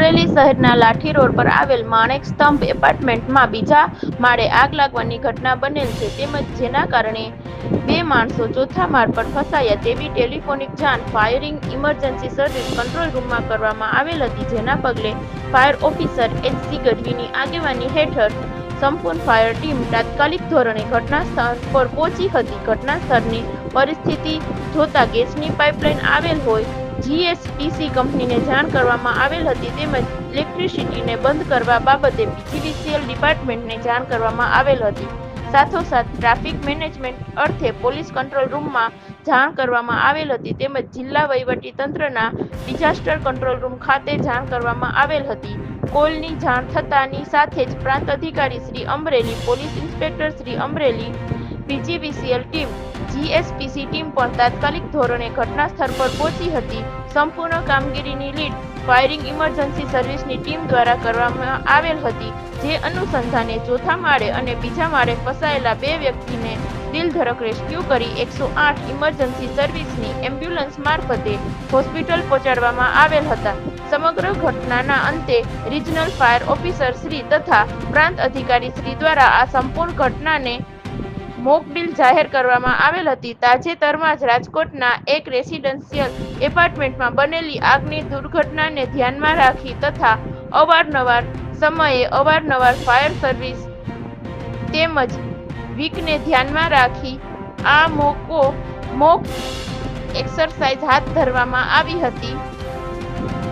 અમરેલી શહેરના લાઠી રોડ પર આવેલ માણેક સ્તંભ એપાર્ટમેન્ટમાં બીજા માળે આગ લાગવાની ઘટના બનેલ છે, તેમજ જેના કારણે 2 માણસો ચોથા માળ પર ફસાયા તેવી ટેલિફોનિક જાણ ફાયરિંગ ઇમરજન્સી સર્વિસ કંટ્રોલ રૂમમાં કરવામાં આવેલ હતી, જેના પગલે ફાયર ઓફિસર એચ.સી. ગઢવીની આગેવાની હેઠળ સંપૂર્ણ ફાયર ટીમ તાત્કાલિક ધોરણે ઘટના સ્થળ પર પહોંચી હતી. ઘટના સ્થળની પરિસ્થિતિ જોતા ગેસની પાઇપલાઇન આવેલ હોય જીએસપીસી કંપનીને જાણ કરવામાં આવેલ હતી, તેમજ ઇલેક્ટ્રિસિટીને બંધ કરવા બાબતે પીજીવીસીએલ ડિપાર્ટમેન્ટને જાણ કરવામાં આવેલ હતી. સાથોસાથ ટ્રાફિક મેનેજમેન્ટ અર્થે પોલીસ કંટ્રોલ રૂમમાં જાણ કરવામાં આવેલ હતી, તેમજ જિલ્લા વહીવટી તંત્રના ડિઝાસ્ટર કંટ્રોલ રૂમ ખાતે જાણ કરવામાં આવેલ હતી. કોલની જાણ થતાની સાથે જ પ્રાંત અધિકારી Shri Amreli, police inspector Shri Amreli, PGVCL team, GSPC team પણ તાત્કાલિક ધોરણે ઘટના સ્થળ પર પહોંચી હતી. સંપૂર્ણ કામગીરીની લીડ ફાયરિંગ ઇમરજન્સી સર્વિસની ટીમ દ્વારા કરવામાં આવેલ હતી, જે અનુસંધાને ચોથા માળે અને બીજા માળે ફસાયેલા 2 વ્યક્તિને દિલધડક રેસ્ક્યુ કરી 108 ઇમરજન્સી સર્વિસની એમ્બ્યુલન્સ મારફતે હોસ્પિટલ પહોંચાડવામાં આવેલ હતા. સમગ્ર ઘટનાના અંતે રિજનલ ફાયર ઓફિસર શ્રી તથા પ્રાંત અધિકારી શ્રી દ્વારા આ સંપૂર્ણ ઘટનાને મોકડ્રીલ જાહેર કરવામાં આવેલ હતી. તાજેતરમાં જ રાજકોટના એક રેસિડેન્શિયલ એપાર્ટમેન્ટમાં બનેલી આગની દુર્ઘટનાને ધ્યાનમાં રાખી તથા અવારનવાર સમયે અવારનવાર ફાયર સર્વિસ તેમજ વીકને ધ્યાનમાં રાખી આ મોક એક્સરસાઇઝ હાથ ધરવામાં આવી હતી.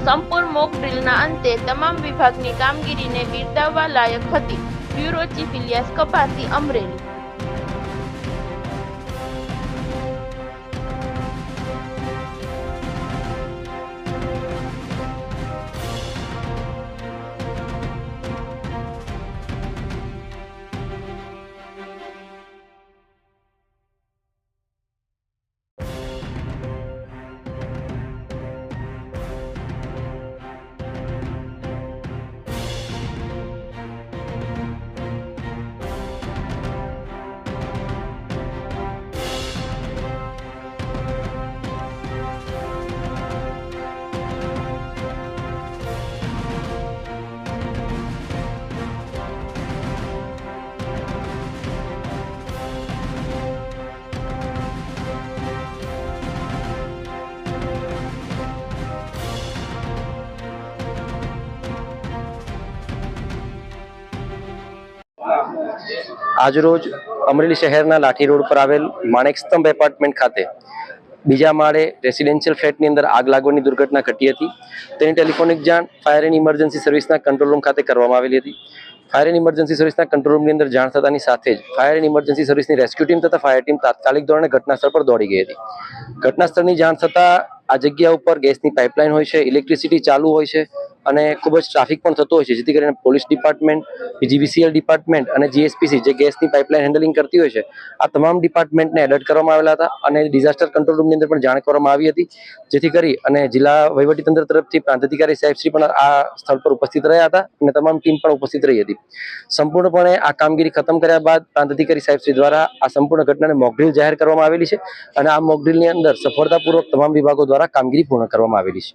સંપૂર્ણ મોક ડ્રીલના અંતે તમામ વિભાગની કામગીરીને બિરદાવવા લાયક હતી. બ્યુરો ચીફ ઇલિયાસ કપાસી, અમરેલી. આજરોજ અમરેલી શહેરના લાઠી રોડ પર આવેલ માણેક સ્તંભ એપાર્ટમેન્ટ ખાતે બીજા માળે રેસિડેન્શિયલ ફ્લેટની અંદર આગ લાગવાની દુર્ઘટના ઘટી હતી. તેની ટેલિફોનિક જાણ ફાયર એન્ડ ઇમરજન્સી સર્વિસના કંટ્રોલ રૂમ ખાતે કરવામાં આવેલી હતી. ફાયર એન્ડ ઇમરજન્સી સર્વિસના કંટ્રોલ રૂમની અંદર જાણ થતાની સાથે જ ફાયર એન્ડ ઇમરજન્સી સર્વિસની રેસ્ક્યુ ટીમ તથા ફાયર ટીમ તાત્કાલિક ધોરણે ઘટના સ્થળ પર દોડી ગઈ હતી. ઘટના સ્થળની જાણ થતાં આ જગ્યા ઉપર ગેસની પાઇપલાઇન હોય છે, ઇલેક્ટ્રિસિટી ચાલુ હોય છે અને ખૂબ જ ટ્રાફિક પણ થતો હોય છે, જેથી કરીને પોલીસ ડિપાર્ટમેન્ટ, પીજીવીસીએલ ડિપાર્ટમેન્ટ અને જીએસપીસી જે ગેસની પાઇપલાઇન હેન્ડલિંગ કરતી હોય છે, આ તમામ ડિપાર્ટમેન્ટને એલર્ટ કરવામાં આવેલા હતા અને ડિઝાસ્ટર કંટ્રોલ રૂમની અંદર પણ જાણ કરવામાં આવી હતી, જેથી કરી અને જિલ્લા વહીવટીતંત્ર તરફથી પ્રાંત અધિકારી સાહેબ શ્રી પણ આ સ્થળ પર ઉપસ્થિત રહ્યા હતા અને તમામ ટીમ પણ ઉપસ્થિત રહી હતી. સંપૂર્ણપણે આ કામગીરી ખતમ કર્યા બાદ પ્રાંત અધિકારી સાહેબ શ્રી દ્વારા આ સંપૂર્ણ ઘટનાને મોકડ્રીલ જાહેર કરવામાં આવેલી છે અને આ મોકડ્રીલની અંદર સફળતાપૂર્વક તમામ વિભાગો દ્વારા કામગીરી પૂર્ણ કરવામાં આવેલી છે.